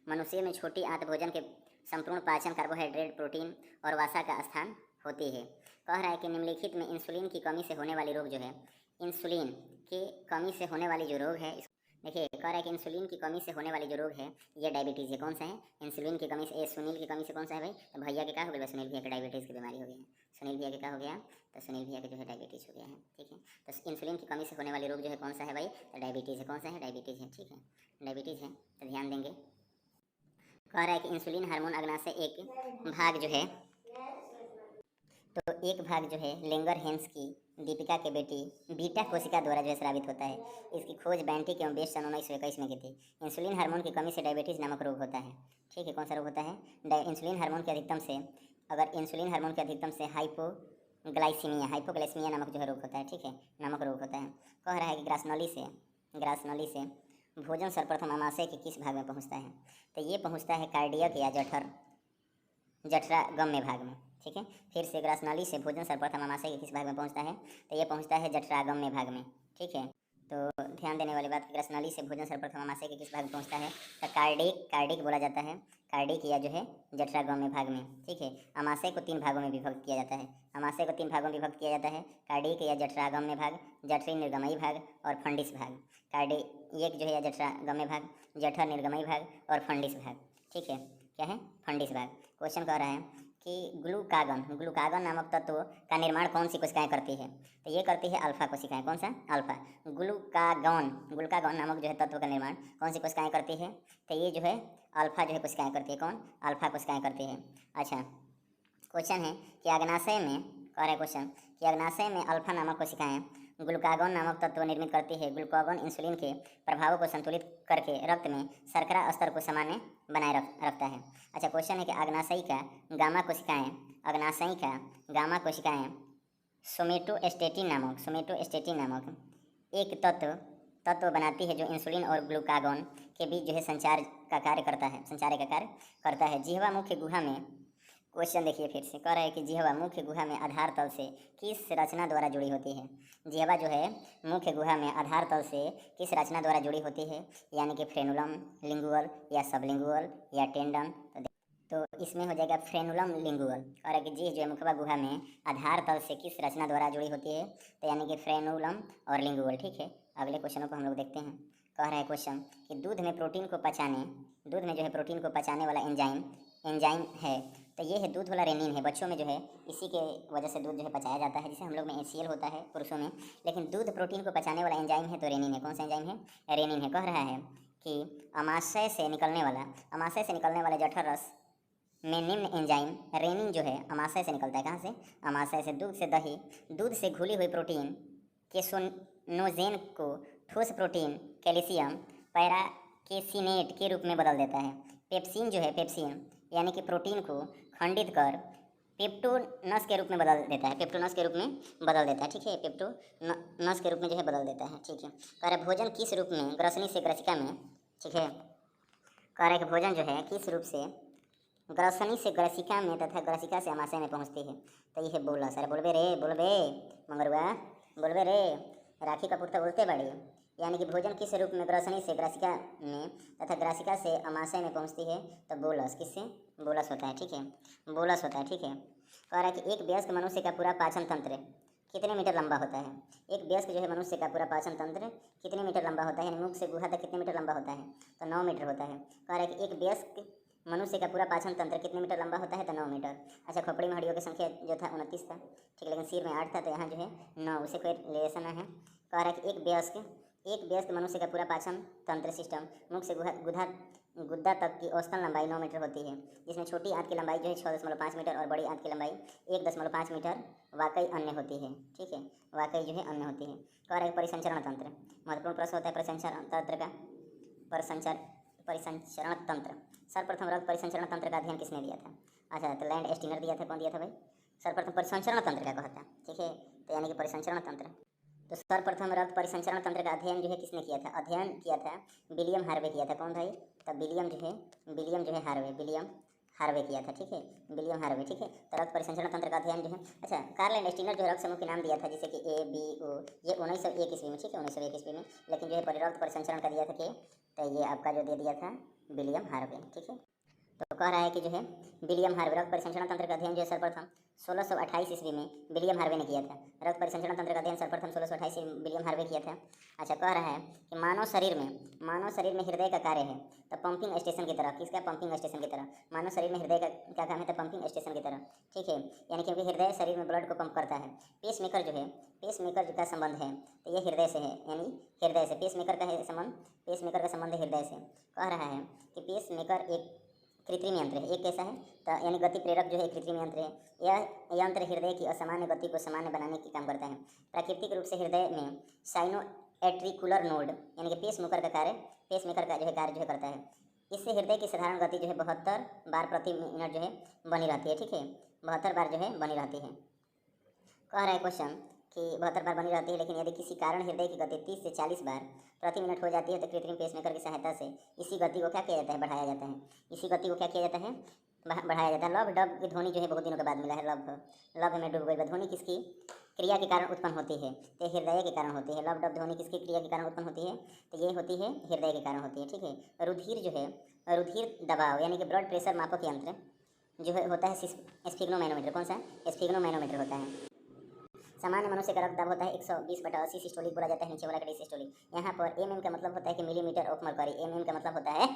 मनुष्य में छोटी आंत भोजन के संपूर्ण पाचन, कार्बोहाइड्रेट, प्रोटीन और वसा का स्थान होती है। कह रहा है कि निम्नलिखित में इंसुलिन की कमी से होने वाली रोग जो है, इंसुलिन की कमी से होने वाली जो रोग है, देखिए कह रहा है कि इंसुलिन की कमी से होने वाली जो रोग है ये डायबिटीज़ है। कौन सा है? इंसुलिन की कमी से, सुनील की कमी से कौन सा है भाई? तो भैया के क्या हो गया? सुनील भैया के डायबिटीज़ की बीमारी हो गई है। सुनील भैया के क्या हो गया? तो सुनील भैया के जो है डायबिटीज़ हो गया है। ठीक है, तो इंसुलिन की कमी से होने वाली रोग जो है कौन सा है भाई? तो डायबिटीज़ है। कौन सा है? डायबिटीज़ है। ठीक है, डायबिटीज़ है, तो ध्यान देंगे। कह रहा है कि इंसुलिन हार्मोन अग्नाशय एक भाग जो है, तो एक भाग जो है लेंगरहैंस की दीपिका के बेटी बीटा कोशिका द्वारा जो है स्रावित होता है। इसकी खोज बैंटिक एवं बेस्ट सन 1921 में की थी। इंसुलिन हार्मोन की कमी से डायबिटीज़ नामक रोग होता है। ठीक है, कौन सा रोग होता है? इंसुलिन हार्मोन के अधिकतम से, अगर इंसुलिन हार्मोन के अधिकतम से हाइपोग्लाइसीमिया नामक जो है रोग होता है। ठीक है, नामक रोग होता है। कह रहा है कि ग्रासनली से भोजन सर्वप्रथम अमाशय के किस भाग में पहुँचता है? तो ये पहुँचता है कार्डियक या जठरागम्य भाग में। ठीक है, फिर से ग्रासनली से भोजन सर्वप्रथम अमाशय के किस भाग में पहुंचता है? तो ये पहुंचता है जठरागम्य भाग में। ठीक है, तो ध्यान देने वाली बात, ग्रासनली से भोजन सर्वप्रथम अमाशय के किस भाग में पहुंचता है? तो कार्डिक बोला जाता है, कार्डिक या जो है जठरागम्य भाग में। ठीक है, अमाशय को 3 भागों में विभक्त किया जाता है। अमाशय को 3 भागों में विभक्त किया जाता है, कार्डिक या जठरागम्य भाग, जठरी निर्गमयी भाग और फंडिस भाग। एक जो है जठरागम्य भाग, जठर निर्गमय भाग और फंडिस भाग। ठीक है, क्या है? फंडिस भाग। क्वेश्चन कह रहा है कि ग्लूकागन नामक तत्व का निर्माण कौन सी कोशिकाएं करती है? तो ये करती है अल्फा कोशिकाएं। कौन सा? अल्फा। ग्लूकागॉन नामक जो है तत्व का निर्माण कौन सी कोशिकाएं करती है? तो ये जो है अल्फा जो है कोशिकाएं करती है। कौन? अल्फा कोशिकाएं करती है। अच्छा, क्वेश्चन है कि अग्नाशय में, कह रहा है क्वेश्चन कि अग्नाशय में अल्फा नामक कोशिकाएं ग्लूकागॉन नामक तत्व निर्मित करती है। ग्लूकागॉन इंसुलिन के प्रभावों को संतुलित करके रक्त में शर्करा स्तर को सामान्य बनाए रखता है। अच्छा, क्वेश्चन है कि अग्नाशयी का गामा कोशिकाएं सोमेटोस्टेटिन नामक एक तत्व बनाती है जो इंसुलिन और ग्लूकागॉन के बीच जो है संचार का कार्य करता है। जिह्वा मुख्य गुहा में, क्वेश्चन देखिए फिर से, कह रहा है कि जिह्वा मुख्य गुहा में आधार तल से किस रचना द्वारा जुड़ी होती है? जिह्वा जो है मुख्य गुहा में आधार तल से किस रचना द्वारा जुड़ी होती है? यानी कि फ्रेनुलम लिंगुअल या सबलिंगुअल या टेंडन। तो इसमें हो जाएगा फ्रेनुलम लिंगुअल। और कि जीभ जो है मुखबा गुहा में आधार तल से किस रचना द्वारा जुड़ी होती है? तो यानी कि फ्रेनुलम और लिंगुअल। ठीक है, अगले क्वेश्चनों को हम लोग देखते हैं। कह रहा है क्वेश्चन कि दूध में जो है प्रोटीन को पचाने वाला एंजाइम है। तो ये है दूध वाला रेनिन है। बच्चों में जो है इसी के वजह से दूध जो है पचाया जाता है, जिसे हम लोग में HCl होता है पुरुषों में। लेकिन दूध प्रोटीन को पचाने वाला एंजाइम है तो रेनिन है। कौन सा एंजाइम है? रेनिन है। कह रहा है कि अमाशय से निकलने वाले जठर रस में निम्न एंजाइम रेनिन जो है अमाशय से निकलता है। कहाँ से? अमाशय से। दूध से दही, दूध से घुली हुई प्रोटीन केसोनोजेन को ठोस प्रोटीन कैल्शियम पैराकेसिनेट के रूप में बदल देता है। पेप्सिन यानी कि प्रोटीन को खंडित कर पेप्टोनस के रूप में बदल देता है। ठीक है, पेप्टोनस के रूप में जो है बदल देता है। ठीक है, कह रहे भोजन किस रूप में ग्रसनी से ग्रसिका में, ठीक है, कह रहे कि भोजन जो है किस रूप से ग्रसनी से ग्रसिका में तथा ग्रसिका से अमाशय में पहुँचती है? तो ये है बोलस। अरे बोलबे मंगरुआ, बोलबे रे, राखी कपूर तो बोलते बड़ी। यानी कि भोजन किस रूप में ग्रसनी से ग्रसिका में तथा ग्रसिका से अमाशय में पहुँचती है? तो बोलस। किससे? बोलस होता है। ठीक है, बोलस होता है। ठीक है, कह रहा है कि एक वयस्क मनुष्य का पूरा पाचन तंत्र कितने मीटर लंबा होता है? एक वयस्क जो है मनुष्य का पूरा पाचन तंत्र कितने मीटर लंबा होता है? मुख से गुहा तक कितने मीटर लंबा होता है? तो 9 मीटर होता है। कह रहा है कि एक वयस्क मनुष्य का पूरा पाचन तंत्र कितने मीटर लंबा होता है? तो 9 मीटर। अच्छा, खोपड़ी में हड्डियों की संख्या जो था 29 था। ठीक है, लेकिन सिर में 8 था, तो यहाँ जो है 9, उसे कोई रिलेशन है। कह रहा है कि एक वयस्क मनुष्य का पूरा पाचन तंत्र सिस्टम मुख से गुद्दा तक की औसतन लंबाई 9 मीटर होती है, जिसमें छोटी आंत की लंबाई जो है 6.5 मीटर और बड़ी आंत की लंबाई 1.5 मीटर वाकई अन्य होती है। ठीक है, वाकई जो है अन्य होती है। कह रहा है परिसंचरण तंत्र, महत्वपूर्ण प्रश्न होता है परिसंचरण तंत्र का। परिसंचरण तंत्र, सर्वप्रथम रक्त परिसंचरण तंत्र का अध्ययन किसने दिया था? अच्छा, तो लैंड स्टीनर दिया था। कौन दिया था भाई? सर्वप्रथम परिसंचरण तंत्र का कहता। ठीक है, तो यानी कि परिसंचरण तंत्र। तो सर्वप्रथम रक्त परिसंचरण तंत्र का अध्ययन जो है किसने किया था? अध्ययन किया था विलियम हार्वे किया था। कौन भाई? तब विलियम जो है हार्वे किया था। ठीक है, विलियम हार्वे। ठीक है, तो रक्त परिसंचरण तंत्र का अध्ययन जो है, अच्छा, कार्ल एंड स्टीनर जो रक्त समूह के नाम दिया था, जैसे कि ABO, ये 1901 ईस्वी में। ठीक है, 1901 ईस्वी में। लेकिन जो है रक्त परिसंचरण का दिया था कि, तो ये आपका जो दे दिया था विलियम हार्वे। ठीक है, तो कह रहा है कि जो है विलियम हार्वे रक्त परिसंचरण तंत्र का अध्ययन जो है सर्वप्रथम 1628 ईस्वी में विलियम हार्वे ने किया था। रक्त परिसंचरण तंत्र का अध्ययन सर्वप्रथम 1628 में विलियम हार्वे किया था। अच्छा, कह रहा है कि मानव शरीर में हृदय का कार्य है तो पंपिंग स्टेशन की तरह। किसका? पंपिंग स्टेशन की तरह। मानव शरीर में हृदय का क्या काम है? तो पंपिंग स्टेशन की तरह। ठीक है, यानी क्योंकि हृदय शरीर में ब्लड को पंप करता है। पेसमेकर का संबंध है तो ये हृदय से है, यानी हृदय से पेसमेकर का संबंध हृदय से। कह रहा है कि पेसमेकर एक कृत्रिम यंत्र है। एक कैसा है? तो यानी गति प्रेरक जो है कृत्रिम यंत्र है। यह यंत्र हृदय की असामान्य गति को सामान्य बनाने की काम करता है। प्राकृतिक रूप से हृदय में साइनोएट्रिकुलर नोड यानी कि पेसमेकर का जो है कार्य जो है करता है। इससे हृदय की साधारण गति जो है 72 बार प्रति मिनट जो है बनी रहती है। ठीक है, 72 बार जो है बनी रहती है। कह रहा है क्वेश्चन कि 72 बार बनी रहती है, लेकिन यदि किसी कारण हृदय की गति 30 से 40 बार प्रति मिनट हो जाती है तो कृत्रिम पेसमेकर की सहायता से इसी गति को क्या किया जाता है? बढ़ाया जाता है। इसी गति को क्या किया जाता है? बढ़ाया जाता है। लव डब की ध्वनि जो है बहुत दिनों के बाद मिला है। लव में डूब गई ध्वनि किसकी क्रिया के कारण उत्पन्न होती है? तो हृदय के कारण होती है। लव डब ध्वनि किसकी क्रिया के कारण उत्पन्न होती है? तो ये होती है हृदय के कारण होती है। ठीक है, रुधिर दबाव यानी कि ब्लड प्रेशर मापक यंत्र जो है होता है स्फिग्नोमैनोमीटर। कौन सा? स्फिग्नोमैनोमीटर होता है। सामान्य मनुष्य का रक्तदाब होता है 120/80 सिस्टोलिक, बोला जाता है नीचे वाला का डिसिस्टोलिक। यहाँ पर एमएम का मतलब होता है कि मिलीमीटर ऑफ मरकरी, एमएम का मतलब होता है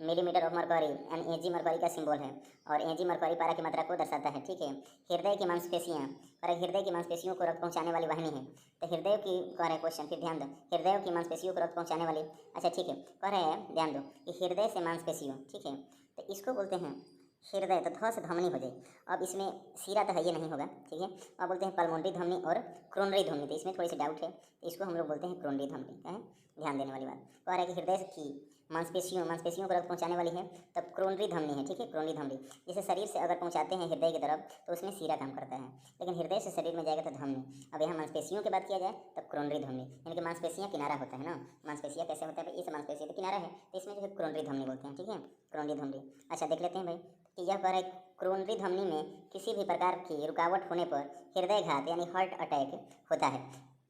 millimetre of mercury, and AG mercury का सिंबल है, और एजी मरकरी पारा की मात्रा को दर्शाता है, ठीक है। हृदय की मांसपेशियाँ, और हृदय की मांसपेशियों को रक्त पहुँचाने वाली वाहिनी है। तो हृदय की कह रहे क्वेश्चन, फिर ध्यान दो, हृदय की मांसपेशियों को रक्त पहुँचाने वाली, अच्छा ठीक है, कह रहे हैं ध्यान दो कि हृदय से मांसपेशियों, ठीक है, तो इसको बोलते हैं हृदय, तो ध से धमनी हो जाए। अब इसमें सीरा तो है ये नहीं होगा, ठीक है। अब बोलते हैं पल्मोनरी धमनी और क्रोनरी धमनी, तो इसमें थोड़ी सी डाउट है, तो इसको हम लोग बोलते हैं क्रोनरी धमनी, क्या है, ध्यान देने वाली बात। कह रहा है कि हृदय की मांसपेशियों को रक्त पहुंचाने वाली है, तब क्रोनरी धमनी है, ठीक है, क्रोनरी धमनी। जैसे शरीर से अगर पहुंचाते हैं हृदय की तरफ तो उसमें सीरा काम करता है, लेकिन हृदय से शरीर में जाएगा तो धमनी। अब यहाँ मांसपेशियों की बात किया जाए तब क्रोनरी धमनी, यानी कि मांसपेशियाँ किनारा होता है ना, मांसपेशियाँ कैसे होता है भाई, इस मांसपेशिया तो किनारा है, तो इसमें जो है क्रोनरी धमनी बोलते हैं, ठीक है, क्रोनरी धमनी। अच्छा देख लेते हैं भाई कि यह कह रहा है क्रोनरी धमनी में किसी भी प्रकार की रुकावट होने पर हृदयघात यानी हार्ट अटैक होता है।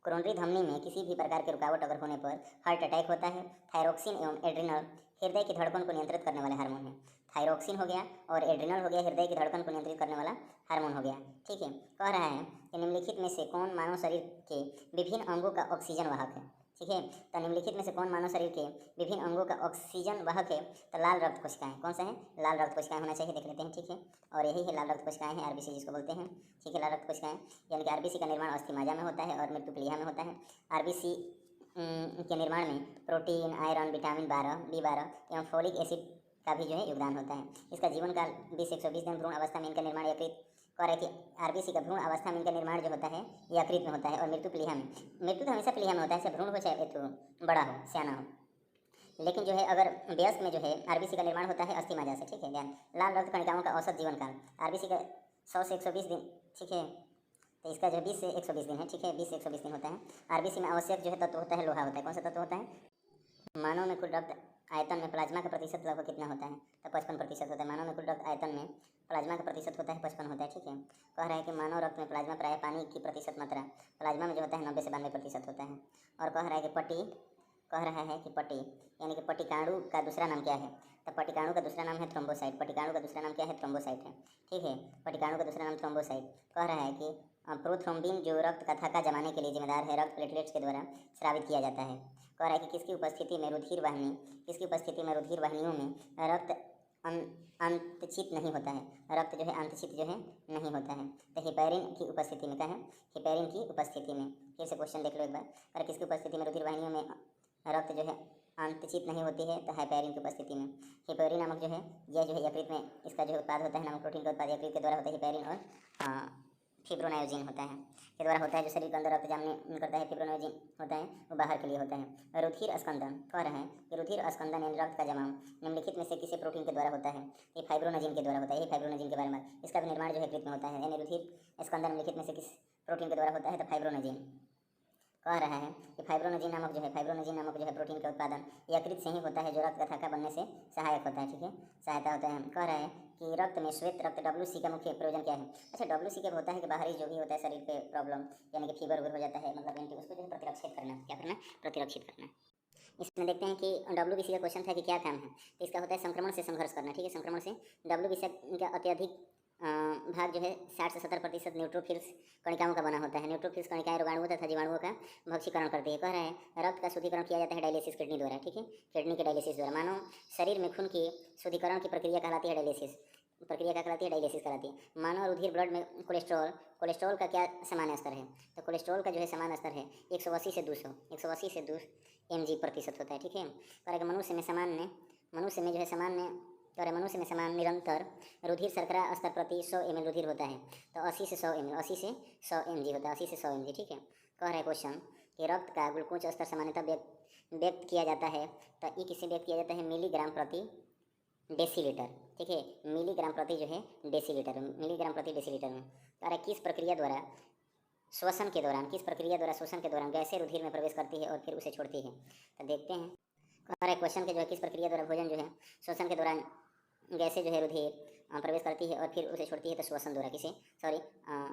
क्रोनरी धमनी में किसी भी प्रकार की रुकावट अगर होने पर हार्ट अटैक होता है। थायरोक्सिन एवं एड्रिनल हृदय की धड़कन को नियंत्रित करने वाले हार्मोन है। थायरोक्सिन हो गया और एड्रिनल हो गया, हृदय की धड़कन को नियंत्रित करने वाला हार्मोन हो गया, ठीक है। कह रहा है कि निम्नलिखित में से कौन मानव शरीर के विभिन्न अंगों का ऑक्सीजन वाहक है, ठीक है। तो निम्नलिखित में से कौन मानव शरीर के विभिन्न अंगों का ऑक्सीजन वाहक है, तो लाल रक्त कोशिकाएं, कौन सा है, लाल रक्त कोशिकाएं होना चाहिए, देख लेते हैं, ठीक है। और यही है लाल रक्त कोशिकाएं हैं, आरबीसी जिसको बोलते हैं, ठीक है, लाल रक्त कोशिकाएं, यानी कि आरबीसी का निर्माण अस्थि मज्जा में होता है और मृत्यु प्लीहा में होता है। आरबीसी के निर्माण में प्रोटीन, आयरन, विटामिन 12, B12 एवं फोलिक एसिड का भी जो है योगदान होता है। इसका जीवन काल 20 से 120 दिन, भ्रूण अवस्था में इनका निर्माण यकृत, कह रहे कि आरबीसी का भ्रूण अवस्था में इनका निर्माण जो होता है यकृत में होता है, और मृत्यु प्लीहा में, मृत्यु तो हमेशा प्लीहा में होता है, चाहे भ्रूण हो चाहे तो बड़ा हो, सियाना हो, लेकिन जो है अगर वयस्क में जो है आरबीसी का निर्माण होता है अस्थि मज्जा से, ठीक है। ध्यान, लाल रक्त कणिकाओं का औसत जीवन काल आरबीसी का 100 से 120 दिन, ठीक है, तो इसका जो है 20 से 120 दिन है, ठीक है, 20 से 120 दिन होता है। आरबीसी में आवश्यक जो है तत्व होता है लोहा होता है, कौन सा तत्व होता है, मानव में कुल रक्त आयतन में प्लाज्मा का प्रतिशत लगभग कितना होता है, तो 55% होता है। मानव में कुल रक्त आयतन में प्लाज्मा का प्रतिशत होता है 55 होता है, ठीक है। कह रहा है कि मानव रक्त में प्लाज्मा प्राय पानी की प्रतिशत मात्रा प्लाज्मा में जो होता है 90 से 92% होता है। और कह रहा है कि पट्टी यानी कि पट्टिकाणु का दूसरा नाम क्या है, तो पट्टिकाणु का दूसरा नाम है थ्रोम्बोसाइट, पट्टिकाणु का दूसरा नाम क्या है, थ्रोम्बोसाइट है, ठीक है, पट्टिकाणु का दूसरा नाम थ्रोम्बोसाइट। कह रहा है कि प्रोथ्रोम्बिन जो रक्त का थक्का जमाने के लिए जिम्मेदार है, रक्त प्लेटलेट्स के द्वारा स्रावित किया जाता है। कह रहा है कि किसकी उपस्थिति में रुधिर वाहिनियों में रक्त अंतचित नहीं होता है, रक्त जो है अंतचित जो है नहीं होता है, तो हिपैरिन की उपस्थिति में, क्या है, हिपैरिन की उपस्थिति में। फिर से क्वेश्चन देख लो एक बार, और किसकी उपस्थिति में रुधिर वाहिनियों में रक्त जो है अंतचित नहीं होती है, तो हाइपैरिन की उपस्थिति में। हिपैरिन नामक जो है यह जो है यकृत में इसका जो उत्पाद होता है, नामक प्रोटीन का उत्पाद यकृत के द्वारा होता है, हिपैरिन और फिब्रोनायोजिन होता है के द्वारा होता है, जो शरीर के अंदर रक्त जमने करता है, फिब्रोनायोजिन होता है, वो बाहर के लिए होता है। रुधिर स्कंदन, कह रहे हैं कि रुधिर स्कंदन यानी रक्त का जमाव निम्नलिखित में से किसी प्रोटीन के द्वारा होता है, ये फाइब्रोनोजिन के द्वारा होता है, ये फाइब्रोनोजिन के बारे में, इसका भी निर्माण जो है यकृत में होता है, यानी रुधिर स्कंदन निम्नलिखित में से किस प्रोटीन के द्वारा होता है, तो फाइब्रोनोजिन। कह रहा है कि फाइब्रोनोजिन नामक जो है प्रोटीन का उत्पादन यकृत से ही होता है, जो रक्त का थक्का बनने से सहायक होता है, ठीक है, सहायता होता है। कह रहा है कि रक्त में श्वेत रक्त WC का मुख्य प्रयोजन क्या है, अच्छा WC का होता है कि बाहरी जो भी होता है शरीर पे प्रॉब्लम, यानी कि फीवर हो जाता है, मतलब एंटी, उसको जो है प्रतिरक्षित करना, क्या करना, प्रतिरक्षित करना। इसमें देखते हैं कि WBC का क्वेश्चन था कि क्या काम है, तो इसका होता है संक्रमण से संघर्ष करना, ठीक है, संक्रमण से। WBC का अत्यधिक भाग जो है 60 से 70% न्यूट्रोफिल्स कणिकाओं का बना होता है। न्यूट्रोफिल्स कणिकाएं रोगाणुओं तथा जीवाणुओं का भक्षीकरण करती है। कह रहा है रक्त का शुद्धिकरण किया जाता है डायलिसिस किडनी द्वारा, ठीक है, किडनी के डायलिसिस द्वारा। मानव शरीर में खून की शुद्धिकरण की प्रक्रिया कहलाती है डायलिसिस, प्रक्रिया क्या कहलाती है, डायलिसिस कहलाती है। मानव रुधिर ब्लड में कोलेस्ट्रॉल का क्या सामान्य स्तर है, तो कोलेस्ट्रॉल का जो है सामान्य स्तर है 180 से 200 mg/% होता है, ठीक है। कह रहा है कि मनुष्य में समान निरंतर रुधिर शर्करा स्तर प्रति 100 ml रुधिर होता है, तो 80 से 100 mg होता है, 80 से 100 mg, ठीक है। कह रहा है क्वेश्चन कि रक्त का ग्लूकोज स्तर सामान्यतः व्यक्त किया जाता है, तो ये किससे व्यक्त किया जाता है, मिलीग्राम प्रति डेसीलीटर, ठीक है, मिलीग्राम प्रति जो है डेसीलीटर, मिलीग्राम प्रति डेसीलीटर में। कह रहा है किस प्रक्रिया द्वारा श्वसन के दौरान गैसें रुधिर में प्रवेश करती है और फिर उसे छोड़ती है, तो देखते हैं। कह रहा है क्वेश्चन के जो है किस प्रक्रिया द्वारा भोजन जो है श्वसन के दौरान गैसें जो है रुधिर प्रवेश करती है और फिर उसे छोड़ती है, तो श्वसन द्वारा,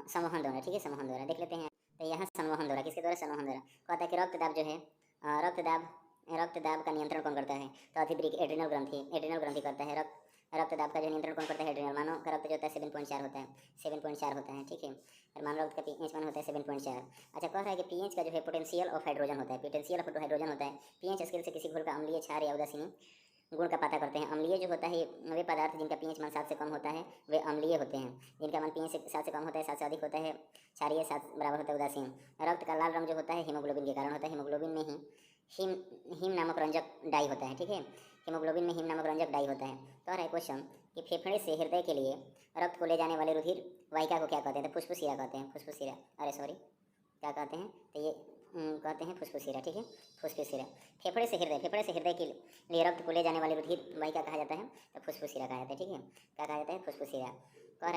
संवहन द्वारा, ठीक है, संवहन द्वारा। देख लेते हैं, तो यहाँ संवहन द्वारा, किसके द्वारा, संवहन द्वारा। कहता है कि रक्तदाब जो है रक्तदाब का नियंत्रण कौन करता है, तो अधिवृक्क एड्रिनल ग्रंथि करता है। रक्तदाब का जो नियंत्रण कौन करता है? एड्रिनल। मानव का रक्त जो होता है 7.4 होता है, 7.4 होता है, ठीक है। और मानव रक्त का पीएच मान होता है 7.4। अच्छा, कह रहा है कि पीएच का जो है पोटेंशियल ऑफ हाइड्रोजन होता है, पोटेंशियल ऑफ हाइड्रोजन होता है। पीएच स्केल से किसी घोल का अम्लीय, क्षार या उदासीन गुण का पता करते हैं। अम्लीय जो होता है वे पदार्थ जिनका पीएच मान 7 से कम होता है वे अम्लीय होते हैं। जिनका मान पीएच से 7 से कम होता है, 7 से अधिक होता है क्षारीय, 7 बराबर होता है उदासीन। रक्त का लाल रंग जो होता है हीमोग्लोबिन के कारण होता है। हीमोग्लोबिन में ही हीम नामक रंजक डाई होता है, ठीक है। हीमोग्लोबिन में हीम नामक रंजक डाई होता है। कह रहा है क्वेश्चन कि फेफड़े से हृदय के लिए रक्त को ले जाने वाले रुधिर वाहिका को क्या कहते हैं? तो फुस्फुसिया कहते हैं, फुस्फुसिया। अरे सॉरी, क्या कहते हैं? तो ये कहते हैं फुस्फुसिया, ठीक है, फुस्फुसिया। फेफड़े से हृदय के लिए रक्त को ले जाने वाले रुधिर वाहिका कहा जाता है, तो फुस्फुसिया कहा जाता है, ठीक है। क्या कहा जाता है? फुस्फुसिया। कह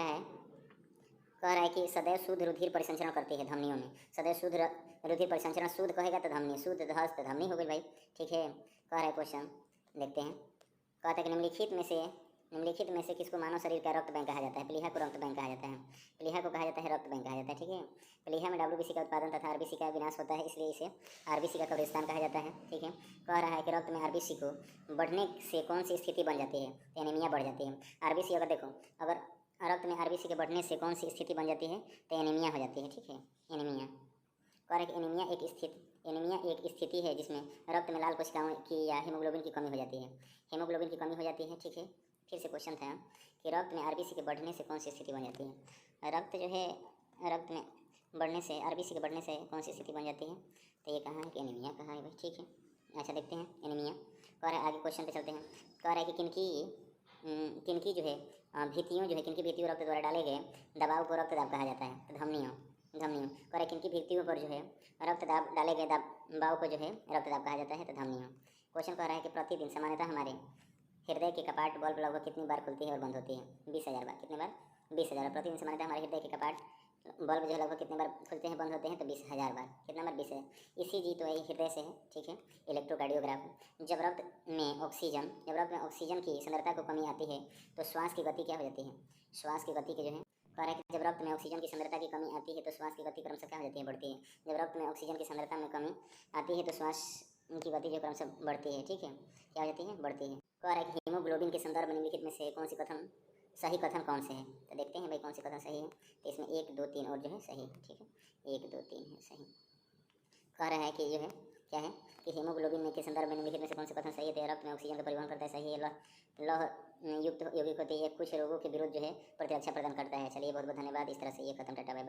रहा है कि सदैव शुद्ध रुधिर परिसंचरण करती है धमनियों में। सदैव शुद्ध रुधिर परिसंचरण, शुद्ध कहेगा तो धमनी, शुद्ध धस तो धमनी हो गई भाई, ठीक है। कह रहा है क्वेश्चन, देखते हैं। कहता है कि निम्नलिखित में से किसको मानव शरीर का रक्त बैंक कहा जाता है? प्लीहा को रक्त बैंक कहा जाता है। प्लीहा को कहा जाता है रक्त बैंक कहा जाता है, ठीक है। प्लीहा में डब्ल्यूबीसी का उत्पादन तथा आरबीसी का विनाश होता है, इसलिए इसे आरबीसी का कब्रिस्तान कहा जाता है, ठीक है। कह रहा है कि रक्त में आरबीसी को बढ़ने से कौन सी स्थिति बन जाती है? एनीमिया बढ़ जाती है। आरबीसी अगर देखो, अगर रक्त में आरबीसी के बढ़ने से कौन सी स्थिति बन जाती है? तो एनीमिया हो जाती है, ठीक है, एनीमिया। कह रहा है कि एनीमिया एक स्थिति है जिसमें रक्त में लाल कोशिकाओं की या हीमोग्लोबिन की कमी हो जाती है। हीमोग्लोबिन की कमी हो जाती है, ठीक है। फिर से क्वेश्चन था कि रक्त में आरबीसी के बढ़ने से कौन सी स्थिति बन जाती है? रक्त में बढ़ने से, आरबीसी के बढ़ने से कौन सी स्थिति बन जाती है? तो ये कहाँ है कि एनीमिया कहाँ है भाई, ठीक है। अच्छा, देखते हैं एनीमिया। कह रहा है आगे क्वेश्चन पे चलते हैं। कह रहा है कि किनकी जो है किनकी भित्तियों रक्त द्वारा डाले गए दबाव को रक्तदाब कहा जाता है? तो धमनियों। कह रहा है किनकी भित्तियों पर जो है रक्तदाब डाले गए दबाव को जो है रक्तदाब कहा जाता है? तो धमनियों। क्वेश्चन कह रहा है कि प्रतिदिन सामान्यतः हमारे हृदय के कपाट बल्ब लगभग कितनी बार खुलती है और बंद होती है? 20,000 बार। कितने बार? 20,000। प्रतिदिन सामान्यतः हमारे हृदय के कपाट बल्ब जो है लगभग कितने बार खुलते हैं, बंद होते हैं? तो 20,000 बार। कितना बार? 20,000। ईसीजी तो वही हृदय से है, ठीक है। इलेक्ट्रोकार्डियोग्राफ। जब रक्त में ऑक्सीजन की सांद्रता को कमी आती है तो श्वास की गति क्या हो जाती है? श्वास की गति की जो है, कह रहा है कि जब रक्त में ऑक्सीजन की सांद्रता की कमी आती है तो श्वास की गति क्रमशः क्या हो जाती है? बढ़ती है। जब रक्त में ऑक्सीजन की सांद्रता में कमी आती है तो श्वास की गति जो क्रमशः बढ़ती है, ठीक है। क्या हो जाती है? बढ़ती है। कह रहा है कि हीमोग्लोबिन के संदर्भ में निम्नलिखित में से सही कथन कौन से है? तो देखते हैं भाई कौन से कथन सही है। तो इसमें 1, 2, 3 और जो है सही, ठीक है, 1, 2, 3 है सही। कह रहा है कि जो है क्या है कि हीमोग्लोबिन के संदर्भ में निम्नलिखित में से कौन से कथन सही है? तो रक्त में ऑक्सीजन का परिवहन करता है, सही है। लौह युक्त यौगिक होते हैं, कुछ रोगों के विरुद्ध जो है प्रतिरक्षा प्रदान करता है। चलिए, बहुत बहुत धन्यवाद। इस तरह से ये खत्म, टाटा बाय बाय।